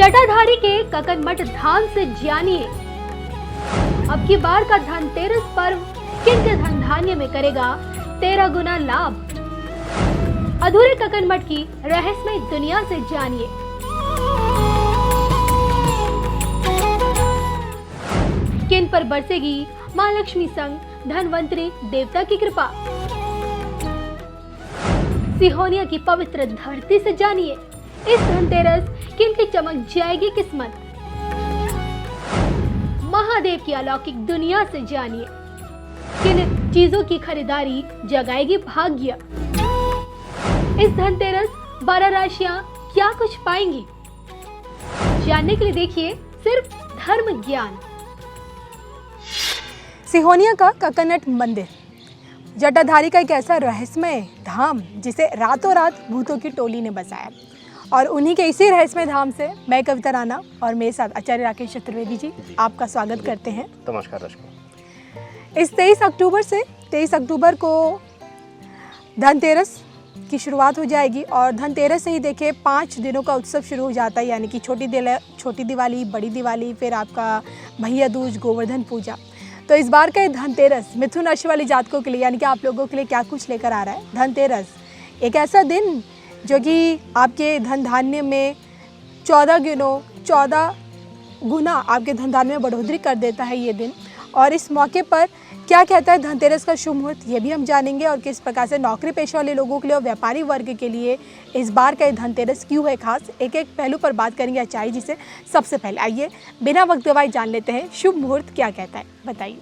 जटाधारी के ककनमठ धाम से जानिए अब की बार का धनतेरस पर्व किन के धन धान्य में करेगा 13 गुना लाभ। अधूरे ककनमठ की रहस्यमय दुनिया से जानिए। किन पर बरसेगी मां लक्ष्मी संग धनवंतरी देवता की कृपा। सिहोनिया की पवित्र धरती से जानिए इस धनतेरस किन की चमक जाएगी किस्मत। महादेव की अलौकिक दुनिया से जानिए किन चीजों की खरीदारी जगाएगी भाग्य। इस धनतेरस 12 राशियां क्या कुछ पाएंगी, जानने के लिए देखिए सिर्फ धर्म ज्ञान। सिहोनिया का ककनमठ मंदिर जटाधारी का एक ऐसा रहस्यमय धाम जिसे रातों रात भूतों की टोली ने बसाया, और उन्हीं के इसी रहस्यमय धाम से मैं कविता राणा और मेरे साथ आचार्य राकेश चतुर्वेदी जी आपका स्वागत करते हैं। नमस्कार दर्शकों। इस 23 अक्टूबर को धनतेरस की शुरुआत हो जाएगी और धनतेरस से ही देखिए 5 दिनों का उत्सव शुरू हो जाता है, यानी कि छोटी दिवाली, बड़ी दिवाली, फिर आपका भैया दूज, गोवर्धन पूजा। तो इस बार का ये धनतेरस मिथुन राशि वाले जातकों के लिए यानी कि आप लोगों के लिए क्या कुछ लेकर आ रहा है। धनतेरस एक ऐसा दिन जो कि आपके धन धान्य में 14 गुना आपके धन धान्य में बढ़ोतरी कर देता है ये दिन। और इस मौके पर क्या कहता है धनतेरस का शुभ मुहूर्त, ये भी हम जानेंगे, और किस प्रकार से नौकरी पेशा वाले लोगों के लिए और व्यापारी वर्ग के लिए इस बार का ये धनतेरस क्यों है खास। एक एक पहलू पर बात करेंगे आचार्य जी से। सबसे पहले आइए बिना वक्त गवाए जान लेते हैं शुभ मुहूर्त क्या कहता है, बताइए।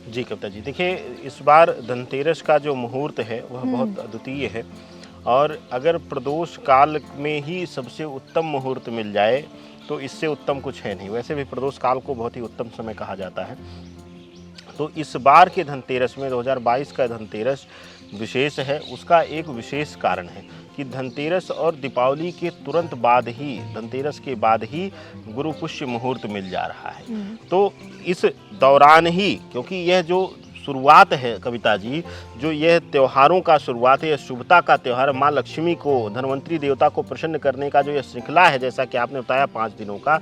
जी कविता जी, देखिए इस बार धनतेरस का जो मुहूर्त है वह बहुत अद्वितीय है, और अगर प्रदोष काल में ही सबसे उत्तम मुहूर्त मिल जाए तो इससे उत्तम कुछ है नहीं। वैसे भी प्रदोष काल को बहुत ही उत्तम समय कहा जाता है। तो इस बार के धनतेरस में 2022 का धनतेरस विशेष है। उसका एक विशेष कारण है कि धनतेरस और दीपावली के तुरंत बाद ही, धनतेरस के बाद ही गुरु पुष्य मुहूर्त मिल जा रहा है। तो इस दौरान ही, क्योंकि यह जो शुरुआत है कविता जी, जो यह त्योहारों का शुरुआत है, यह शुभता का त्यौहार, माँ लक्ष्मी को, धनवंतरी देवता को प्रसन्न करने का जो यह श्रृंखला है, जैसा कि आपने बताया 5 दिनों का,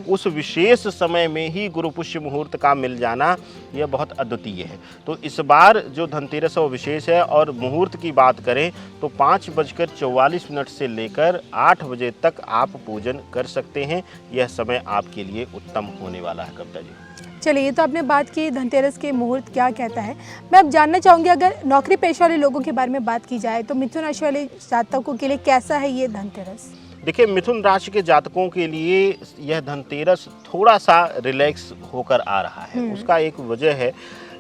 उस विशेष समय में ही गुरु पुष्य मुहूर्त का मिल जाना यह बहुत अद्वितीय है। तो इस बार जो धनतेरस वो विशेष है। और मुहूर्त की बात करें तो 5:44 से लेकर 8 बजे तक आप पूजन कर सकते हैं। यह समय आपके लिए उत्तम होने वाला है कविता जी। चलिए, ये तो आपने बात की धनतेरस के मुहूर्त क्या कहता है। मैं अब जानना चाहूँगी, अगर नौकरी पेशा वाले लोगों के बारे में बात की जाए तो मिथुन राशि वाले जातकों के लिए कैसा है ये धनतेरस। देखिए, मिथुन राशि के जातकों के लिए यह धनतेरस थोड़ा सा रिलैक्स होकर आ रहा है। उसका एक वजह है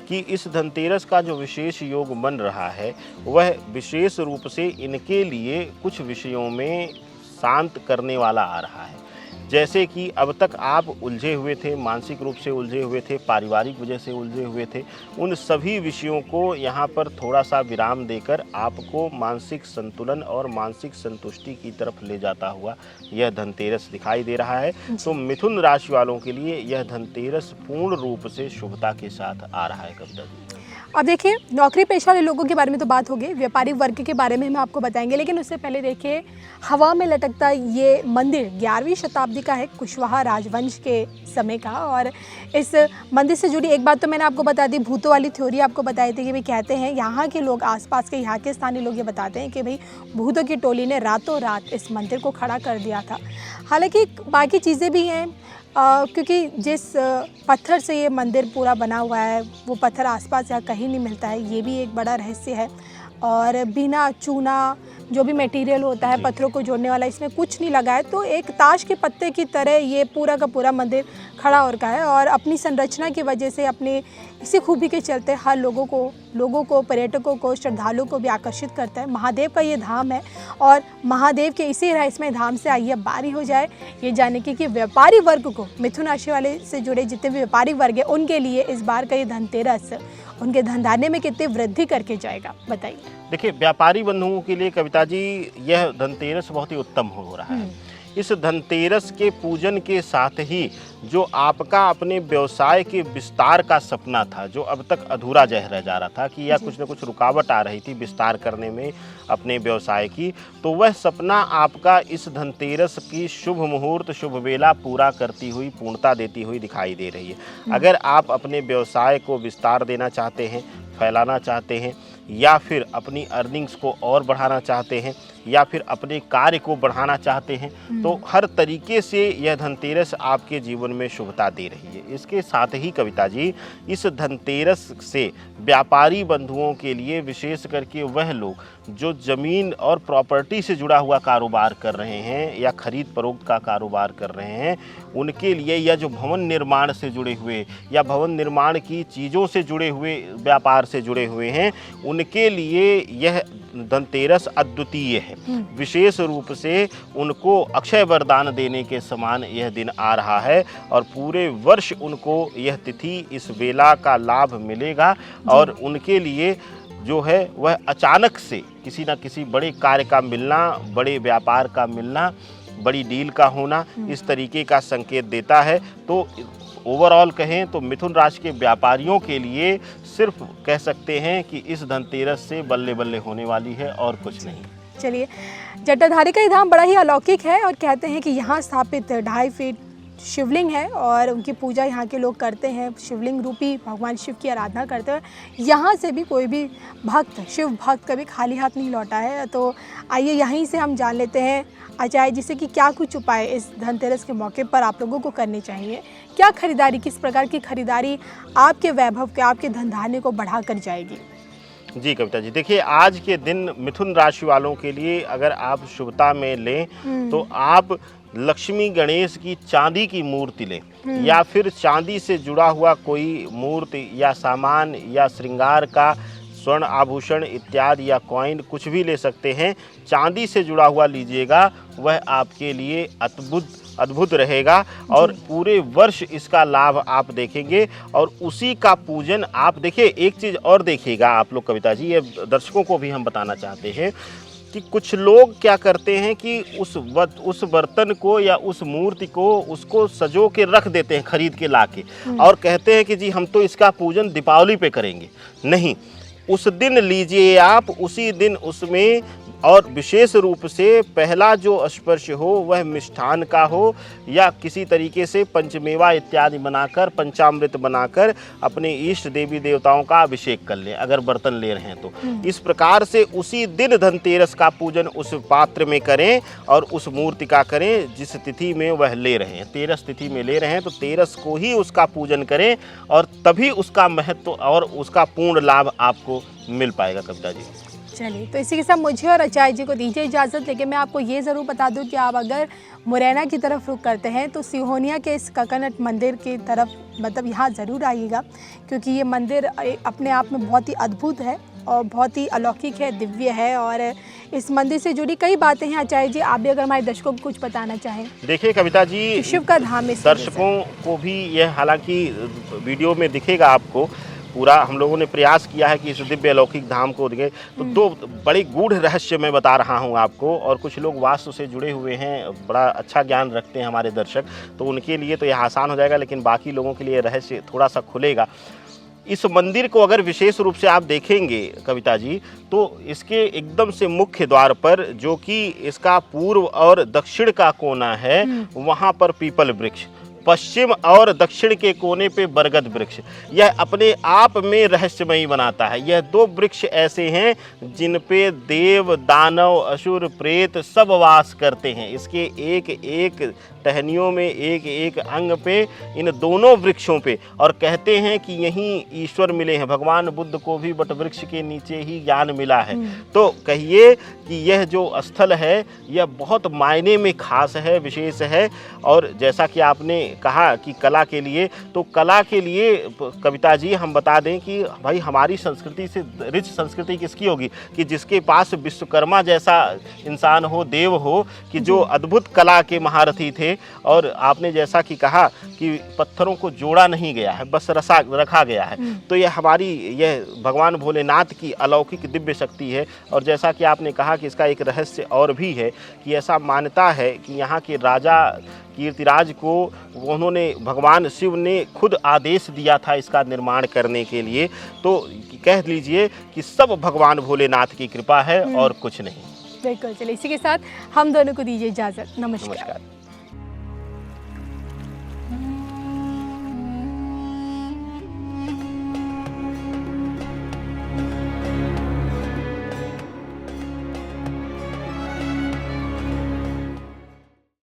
कि इस धनतेरस का जो विशेष योग बन रहा है वह विशेष रूप से इनके लिए कुछ विषयों में शांत करने वाला आ रहा है। जैसे कि अब तक आप उलझे हुए थे, मानसिक रूप से उलझे हुए थे, पारिवारिक वजह से उलझे हुए थे, उन सभी विषयों को यहाँ पर थोड़ा सा विराम देकर आपको मानसिक संतुलन और मानसिक संतुष्टि की तरफ ले जाता हुआ यह धनतेरस दिखाई दे रहा है। तो मिथुन राशि वालों के लिए यह धनतेरस पूर्ण रूप से शुभता के साथ आ रहा है कविता जी। अब देखिए, नौकरी पेशा वाले लोगों के बारे में तो बात हो गई, व्यापारी वर्ग के बारे में हम आपको बताएंगे, लेकिन उससे पहले देखिए हवा में लटकता ये मंदिर 11वीं शताब्दी का है, कुशवाहा राजवंश के समय का। और इस मंदिर से जुड़ी एक बात तो मैंने आपको बता दी, भूतों वाली थ्योरी आपको बताई थी कि भाई कहते हैं यहाँ के लोग, आसपास के यहाँ के स्थानीय लोग ये बताते हैं कि भाई भूतों की टोली ने रातों रात इस मंदिर को खड़ा कर दिया था। हालांकि बाकी चीज़ें भी हैं, क्योंकि जिस पत्थर से ये मंदिर पूरा बना हुआ है वो पत्थर आसपास यहाँ कहीं नहीं मिलता है, ये भी एक बड़ा रहस्य है। और बिना चूना जो भी मटेरियल होता है पत्थरों को जोड़ने वाला, इसमें कुछ नहीं लगा है। तो एक ताश के पत्ते की तरह ये पूरा का पूरा मंदिर खड़ा हो रखा है, और अपनी संरचना की वजह से, अपनी इसी खूबी के चलते हर लोगों को, पर्यटकों को, श्रद्धालुओं को भी आकर्षित करता है। महादेव का ये धाम है, और महादेव के इसी रहस्यमय धाम से आइए बारी हो जाए ये जानने की कि व्यापारी वर्ग को, मिथुन राशि वाले से जुड़े जितने भी व्यापारी वर्ग है उनके लिए इस बार का ये धनतेरस उनके धंधाने में कितनी वृद्धि करके जाएगा, बताइए। देखिए, व्यापारी बंधुओं के लिए कविता जी यह धनतेरस बहुत ही उत्तम हो रहा है। इस धनतेरस के पूजन के साथ ही जो आपका अपने व्यवसाय के विस्तार का सपना था, जो अब तक अधूरा रह जा रहा था कि या कुछ न कुछ रुकावट आ रही थी विस्तार करने में अपने व्यवसाय की, तो वह सपना आपका इस धनतेरस की शुभ मुहूर्त शुभ वेला पूरा करती हुई, पूर्णता देती हुई दिखाई दे रही है। अगर आप अपने व्यवसाय को विस्तार देना चाहते हैं, फैलाना चाहते हैं, या फिर अपनी अर्निंग्स को और बढ़ाना चाहते हैं, या फिर अपने कार्य को बढ़ाना चाहते हैं, तो हर तरीके से यह धनतेरस आपके जीवन में शुभता दे रही है। इसके साथ ही कविता जी, इस धनतेरस से व्यापारी बंधुओं के लिए, विशेष करके वह लोग जो ज़मीन और प्रॉपर्टी से जुड़ा हुआ कारोबार कर रहे हैं या खरीद फरोख्त का कारोबार कर रहे हैं, उनके लिए, या जो भवन निर्माण से जुड़े हुए या भवन निर्माण की चीज़ों से जुड़े हुए, व्यापार से जुड़े हुए हैं, उनके लिए यह धनतेरस अद्वितीय है। विशेष रूप से उनको अक्षय वरदान देने के समान यह दिन आ रहा है और पूरे वर्ष उनको यह तिथि, इस वेला का लाभ मिलेगा और उनके लिए जो है वह अचानक से किसी न किसी बड़े कार्य का मिलना, बड़े व्यापार का मिलना, बड़ी डील का होना, इस तरीके का संकेत देता है। तो ओवरऑल कहें तो मिथुन राशि के व्यापारियों के लिए सिर्फ कह सकते हैं कि इस धनतेरस से बल्ले बल्ले होने वाली है और कुछ नहीं। चलिए, जटाधारी का ये धाम बड़ा ही अलौकिक है और कहते हैं कि यहाँ स्थापित 2.5 फीट शिवलिंग है और उनकी पूजा यहाँ के लोग करते हैं। शिवलिंग रूपी भगवान शिव की आराधना करते हैं। यहाँ से भी कोई भी भक्त, शिव भक्त कभी खाली हाथ नहीं लौटा है। तो आइए यहीं से हम जान लेते हैं आचार्य जी से कि क्या कुछ उपाय इस धनतेरस के मौके पर आप लोगों को करने चाहिए। क्या खरीदारी, किस प्रकार की खरीदारी आपके वैभव के, आपके धन धान्य को बढ़ा कर जाएगी? जी कविता जी, देखिए आज के दिन मिथुन राशि वालों के लिए अगर आप शुभता में लें तो आप लक्ष्मी गणेश की चांदी की मूर्ति लें या फिर चांदी से जुड़ा हुआ कोई मूर्ति या सामान या श्रृंगार का स्वर्ण आभूषण इत्यादि या कॉइन कुछ भी ले सकते हैं। चांदी से जुड़ा हुआ लीजिएगा, वह आपके लिए अद्भुत रहेगा और पूरे वर्ष इसका लाभ आप देखेंगे। और उसी का पूजन आप देखिए, एक चीज़ और देखिएगा आप लोग कविता जी, ये दर्शकों को भी हम बताना चाहते हैं कि कुछ लोग क्या करते हैं कि उस बर्तन को या उस मूर्ति को उसको सजो के रख देते हैं खरीद के लाके और कहते हैं कि जी हम तो इसका पूजन दीपावली पे करेंगे। नहीं, उस दिन लीजिए आप, उसी दिन उसमें और विशेष रूप से पहला जो स्पर्श हो वह मिष्ठान का हो या किसी तरीके से पंचमेवा इत्यादि बनाकर, पंचामृत बनाकर अपने इष्ट देवी देवताओं का अभिषेक कर लें अगर बर्तन ले रहे हैं तो। इस प्रकार से उसी दिन धनतेरस का पूजन उस पात्र में करें और उस मूर्ति का करें जिस तिथि में वह ले रहे हैं। तेरस तिथि में ले रहे हैं तो तेरस को ही उसका पूजन करें और तभी उसका महत्व और उसका पूर्ण लाभ आपको मिल पाएगा कविता जी। चलिए, तो इसी के साथ मुझे और आचार्य जी को दीजिए इजाज़त। लेकिन मैं आपको ये ज़रूर बता दूं कि आप अगर मुरैना की तरफ रुख करते हैं तो सिहोनिया के इस ककनट मंदिर की तरफ, मतलब यहाँ ज़रूर आइएगा, क्योंकि ये मंदिर अपने आप में बहुत ही अद्भुत है और बहुत ही अलौकिक है, दिव्य है। और इस मंदिर से जुड़ी कई बातें हैं। आचार्य जी, आप भी अगर हमारे दर्शकों को कुछ बताना चाहें। देखिए कविता जी, शिव का धाम है, दर्शकों को भी यह हालांकि वीडियो में दिखेगा आपको पूरा, हम लोगों ने प्रयास किया है कि इस दिव्य अलौकिक धाम को दिखे। तो दो बड़े गूढ़ रहस्य मैं बता रहा हूं आपको, और कुछ लोग वास्तु से जुड़े हुए हैं, बड़ा अच्छा ज्ञान रखते हैं हमारे दर्शक, तो उनके लिए तो यह आसान हो जाएगा, लेकिन बाकी लोगों के लिए रहस्य थोड़ा सा खुलेगा। इस मंदिर को अगर विशेष रूप से आप देखेंगे कविता जी, तो इसके एकदम से मुख्य द्वार पर, जो कि इसका पूर्व और दक्षिण का कोना है, वहाँ पर पीपल वृक्ष, पश्चिम और दक्षिण के कोने पे बरगद वृक्ष, यह अपने आप में रहस्यमयी बनाता है। यह दो वृक्ष ऐसे हैं जिन पे देव, दानव, असुर, प्रेत सब वास करते हैं। इसके एक एक टहनियों में, एक एक अंग पे, इन दोनों वृक्षों पे, और कहते हैं कि यहीं ईश्वर मिले हैं। भगवान बुद्ध को भी वट वृक्ष के नीचे ही ज्ञान मिला है। तो कहिए कि यह जो स्थल है यह बहुत मायने में खास है, विशेष है। और जैसा कि आपने कहा कि कला के लिए, तो कला के लिए कविता जी हम बता दें कि भाई हमारी संस्कृति से रिच संस्कृति किसकी होगी कि जिसके पास विश्वकर्मा जैसा इंसान हो, देव हो, कि जो अद्भुत कला के महारथी थे। और आपने जैसा कि कहा कि पत्थरों को जोड़ा नहीं गया है, बस रखा गया है। तो यह हमारी यह भगवान भोलेनाथ की अलौकिक दिव्य शक्ति है। और जैसा कि आपने कहा कि इसका एक रहस्य और भी है कि ऐसा मान्यता है कि यहाँ के राजा कीर्तिराज को उन्होंने भगवान शिव ने खुद आदेश दिया था इसका निर्माण करने के लिए। तो कह लीजिए कि सब भगवान भोलेनाथ की कृपा है और कुछ नहीं। बिल्कुल, चलिए इसी के साथ हम दोनों को दीजिए इजाज़त। नमस्कार। नमस्कार।